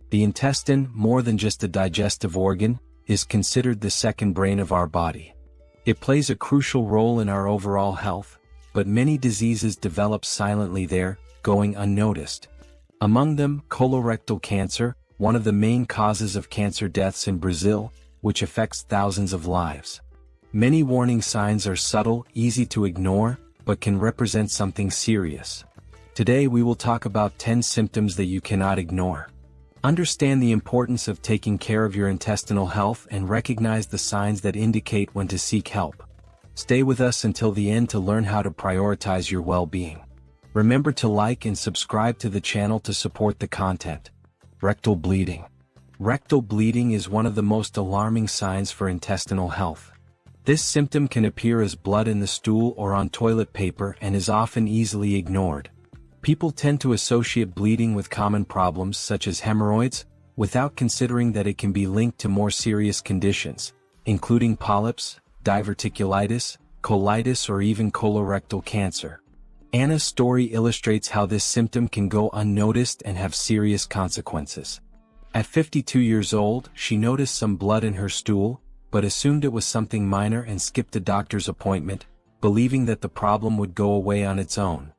The intestine, more than just a digestive organ, is considered the second brain of our body. It plays a crucial role in our overall health, but many diseases develop silently there, going unnoticed. Among them, colorectal cancer, one of the main causes of cancer deaths in Brazil, which affects thousands of lives. Many warning signs are subtle, easy to ignore, but can represent something serious. Today we will talk about 10 symptoms that you cannot ignore. Understand the importance of taking care of your intestinal health and recognize the signs that indicate when to seek help. Stay with us until the end to learn how to prioritize your well-being. Remember to like and subscribe to the channel to support the content. Rectal bleeding. Rectal bleeding is one of the most alarming signs for intestinal health. This symptom can appear as blood in the stool or on toilet paper and is often easily ignored. People tend to associate bleeding with common problems such as hemorrhoids, without considering that it can be linked to more serious conditions, including polyps, diverticulitis, colitis, or even colorectal cancer. Anna's story illustrates how this symptom can go unnoticed and have serious consequences. At 52 years old, she noticed some blood in her stool, but assumed it was something minor and skipped a doctor's appointment, believing that the problem would go away on its own.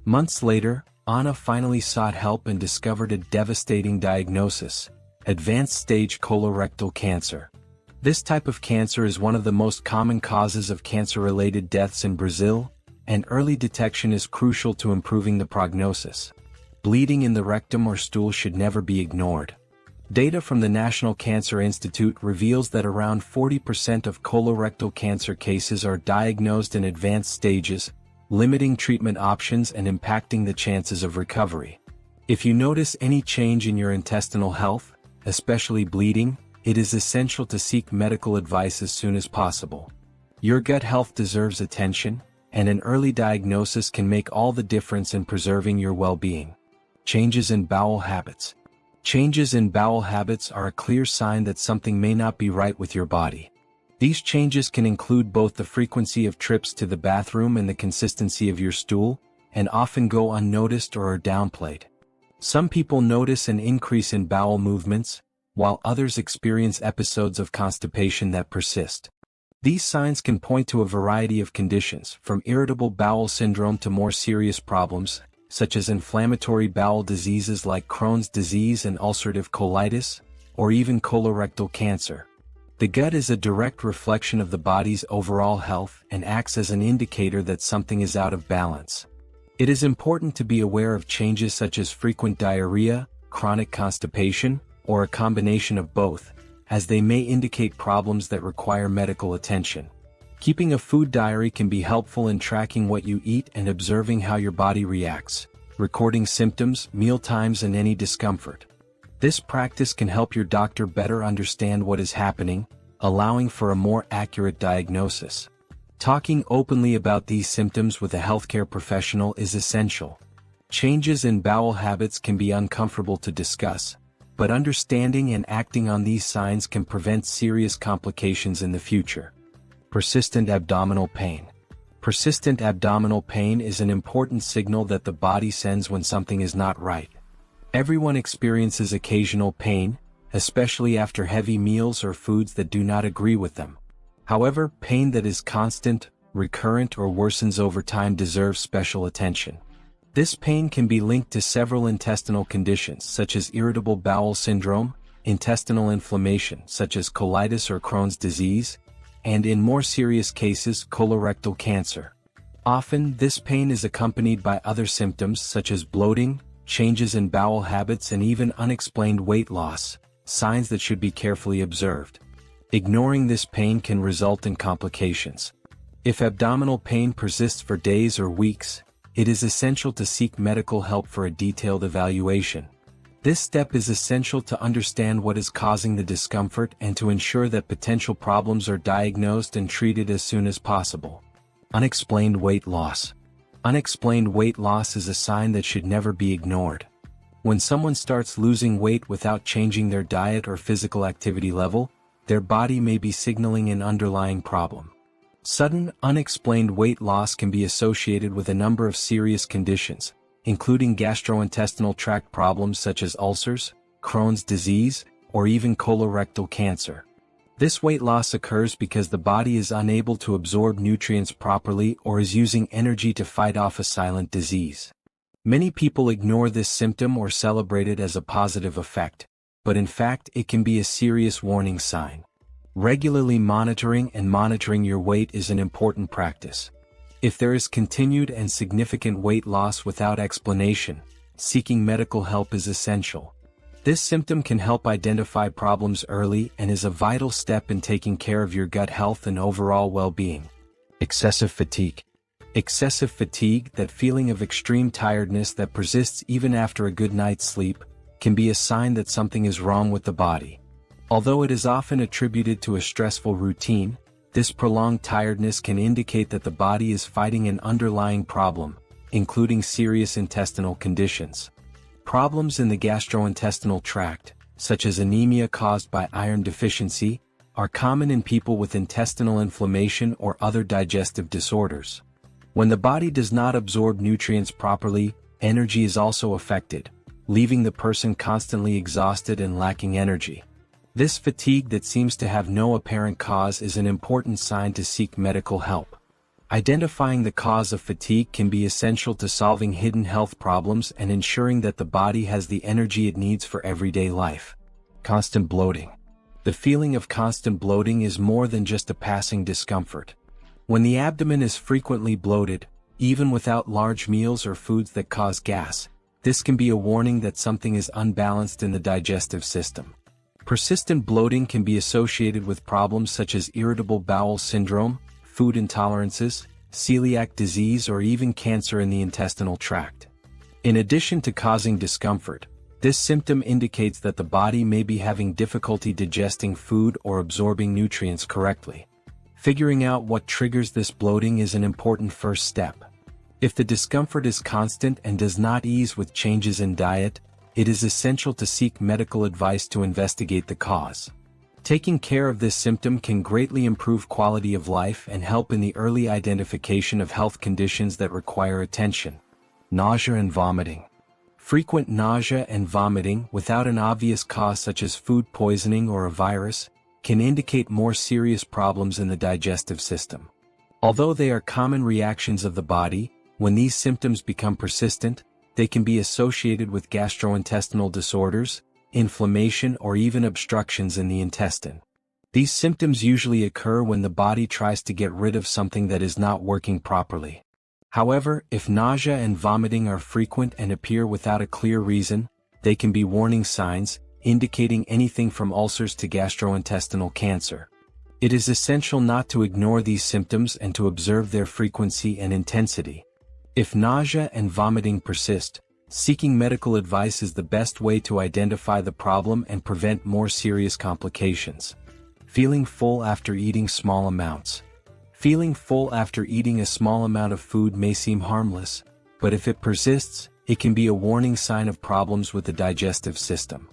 Months later, Anna finally sought help and discovered a devastating diagnosis: advanced stage colorectal cancer. This type of cancer is one of the most common causes of cancer-related deaths in Brazil, and early detection is crucial to improving the prognosis. Bleeding in the rectum or stool should never be ignored. Data from the National Cancer Institute reveals that around 40% of colorectal cancer cases are diagnosed in advanced stages, limiting treatment options and impacting the chances of recovery. If you notice any change in your intestinal health, especially bleeding, it is essential to seek medical advice as soon as possible. Your gut health deserves attention, and an early diagnosis can make all the difference in preserving your well-being. Changes in bowel habits. Changes in bowel habits are a clear sign that something may not be right with your body. These changes can include both the frequency of trips to the bathroom and the consistency of your stool, and often go unnoticed or are downplayed. Some people notice an increase in bowel movements, while others experience episodes of constipation that persist. These signs can point to a variety of conditions, from irritable bowel syndrome to more serious problems, such as inflammatory bowel diseases like Crohn's disease and ulcerative colitis, or even colorectal cancer. The gut is a direct reflection of the body's overall health and acts as an indicator that something is out of balance. It is important to be aware of changes such as frequent diarrhea, chronic constipation, or a combination of both, as they may indicate problems that require medical attention. Keeping a food diary can be helpful in tracking what you eat and observing how your body reacts, recording symptoms, meal times, and any discomfort. This practice can help your doctor better understand what is happening, allowing for a more accurate diagnosis. Talking openly about these symptoms with a healthcare professional is essential. Changes in bowel habits can be uncomfortable to discuss, but understanding and acting on these signs can prevent serious complications in the future. Persistent abdominal pain. Persistent abdominal pain is an important signal that the body sends when something is not right. Everyone experiences occasional pain, especially after heavy meals or foods that do not agree with them. However, pain that is constant, recurrent, or worsens over time deserves special attention. This pain can be linked to several intestinal conditions such as irritable bowel syndrome, intestinal inflammation such as colitis or Crohn's disease, and in more serious cases, colorectal cancer. Often, this pain is accompanied by other symptoms such as bloating, changes in bowel habits, and even unexplained weight loss, signs that should be carefully observed. Ignoring this pain can result in complications. If abdominal pain persists for days or weeks, it is essential to seek medical help for a detailed evaluation. This step is essential to understand what is causing the discomfort and to ensure that potential problems are diagnosed and treated as soon as possible. Unexplained weight loss. Unexplained weight loss is a sign that should never be ignored. When someone starts losing weight without changing their diet or physical activity level, their body may be signaling an underlying problem. Sudden, unexplained weight loss can be associated with a number of serious conditions, including gastrointestinal tract problems such as ulcers, Crohn's disease, or even colorectal cancer. This weight loss occurs because the body is unable to absorb nutrients properly or is using energy to fight off a silent disease. Many people ignore this symptom or celebrate it as a positive effect, but in fact it can be a serious warning sign. Regularly monitoring your weight is an important practice. If there is continued and significant weight loss without explanation, seeking medical help is essential. This symptom can help identify problems early and is a vital step in taking care of your gut health and overall well-being. Excessive fatigue. Excessive fatigue, that feeling of extreme tiredness that persists even after a good night's sleep, can be a sign that something is wrong with the body. Although it is often attributed to a stressful routine, this prolonged tiredness can indicate that the body is fighting an underlying problem, including serious intestinal conditions. Problems in the gastrointestinal tract, such as anemia caused by iron deficiency, are common in people with intestinal inflammation or other digestive disorders. When the body does not absorb nutrients properly, energy is also affected, leaving the person constantly exhausted and lacking energy. This fatigue that seems to have no apparent cause is an important sign to seek medical help. Identifying the cause of fatigue can be essential to solving hidden health problems and ensuring that the body has the energy it needs for everyday life. Constant bloating. The feeling of constant bloating is more than just a passing discomfort. When the abdomen is frequently bloated, even without large meals or foods that cause gas, this can be a warning that something is unbalanced in the digestive system. Persistent bloating can be associated with problems such as irritable bowel syndrome, food intolerances, celiac disease, or even cancer in the intestinal tract. In addition to causing discomfort, this symptom indicates that the body may be having difficulty digesting food or absorbing nutrients correctly. Figuring out what triggers this bloating is an important first step. If the discomfort is constant and does not ease with changes in diet, it is essential to seek medical advice to investigate the cause. Taking care of this symptom can greatly improve quality of life and help in the early identification of health conditions that require attention. Nausea and vomiting. Frequent nausea and vomiting without an obvious cause such as food poisoning or a virus can indicate more serious problems in the digestive system. Although they are common reactions of the body, when these symptoms become persistent, they can be associated with gastrointestinal disorders, inflammation, or even obstructions in the intestine. These symptoms usually occur when the body tries to get rid of something that is not working properly. However, if nausea and vomiting are frequent and appear without a clear reason, they can be warning signs, indicating anything from ulcers to gastrointestinal cancer. It is essential not to ignore these symptoms and to observe their frequency and intensity. If nausea and vomiting persist, seeking medical advice is the best way to identify the problem and prevent more serious complications. Feeling full after eating small amounts. Feeling full after eating a small amount of food may seem harmless, but if it persists, it can be a warning sign of problems with the digestive system.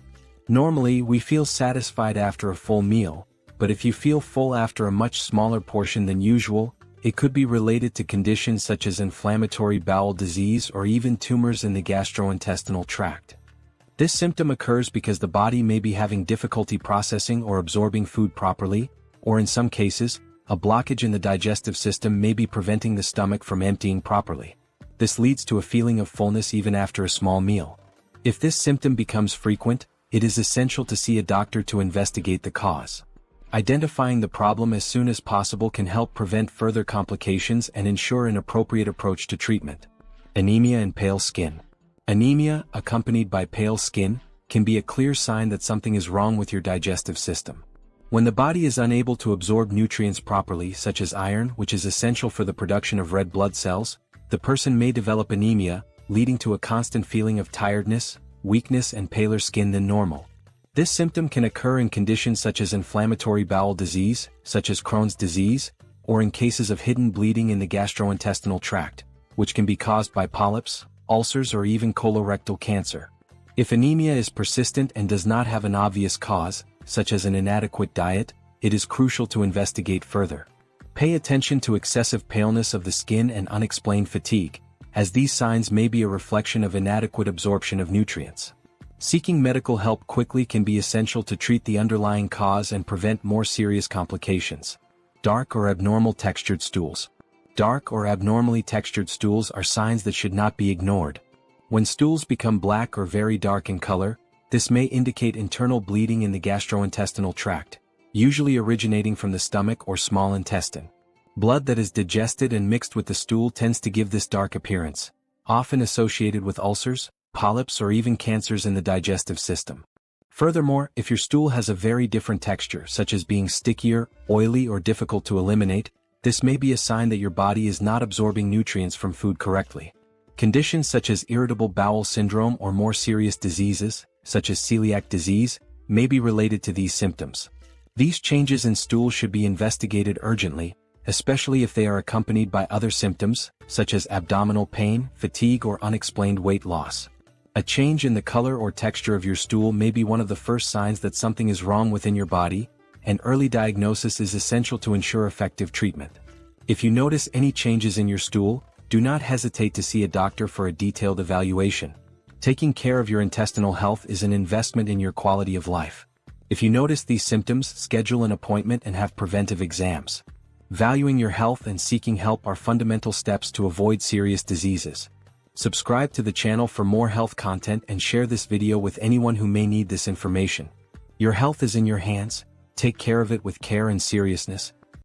Normally, we feel satisfied after a full meal, but if you feel full after a much smaller portion than usual, it could be related to conditions such as inflammatory bowel disease or even tumors in the gastrointestinal tract. This symptom occurs because the body may be having difficulty processing or absorbing food properly, or in some cases, a blockage in the digestive system may be preventing the stomach from emptying properly. This leads to a feeling of fullness even after a small meal. If this symptom becomes frequent, it is essential to see a doctor to investigate the cause. Identifying the problem as soon as possible can help prevent further complications and ensure an appropriate approach to treatment. Anemia and pale skin. Anemia, accompanied by pale skin, can be a clear sign that something is wrong with your digestive system. When the body is unable to absorb nutrients properly, such as iron, which is essential for the production of red blood cells, the person may develop anemia, leading to a constant feeling of tiredness, weakness, and paler skin than normal. This symptom can occur in conditions such as inflammatory bowel disease, such as Crohn's disease, or in cases of hidden bleeding in the gastrointestinal tract, which can be caused by polyps, ulcers, or even colorectal cancer. If anemia is persistent and does not have an obvious cause, such as an inadequate diet, it is crucial to investigate further. Pay attention to excessive paleness of the skin and unexplained fatigue, as these signs may be a reflection of inadequate absorption of nutrients. Seeking medical help quickly can be essential to treat the underlying cause and prevent more serious complications. Dark or abnormal textured stools. Dark or abnormally textured stools are signs that should not be ignored. When stools become black or very dark in color, this may indicate internal bleeding in the gastrointestinal tract, usually originating from the stomach or small intestine. Blood that is digested and mixed with the stool tends to give this dark appearance, often associated with ulcers, polyps, or even cancers in the digestive system. Furthermore, if your stool has a very different texture, such as being stickier, oily, or difficult to eliminate, this may be a sign that your body is not absorbing nutrients from food correctly. Conditions such as irritable bowel syndrome or more serious diseases, such as celiac disease, may be related to these symptoms. These changes in stool should be investigated urgently, especially if they are accompanied by other symptoms, such as abdominal pain, fatigue, or unexplained weight loss. A change in the color or texture of your stool may be one of the first signs that something is wrong within your body, and early diagnosis is essential to ensure effective treatment. If you notice any changes in your stool, do not hesitate to see a doctor for a detailed evaluation. Taking care of your intestinal health is an investment in your quality of life. If you notice these symptoms, schedule an appointment and have preventive exams. Valuing your health and seeking help are fundamental steps to avoid serious diseases. Subscribe to the channel for more health content and share this video with anyone who may need this information. Your health is in your hands. Take care of it with care and seriousness,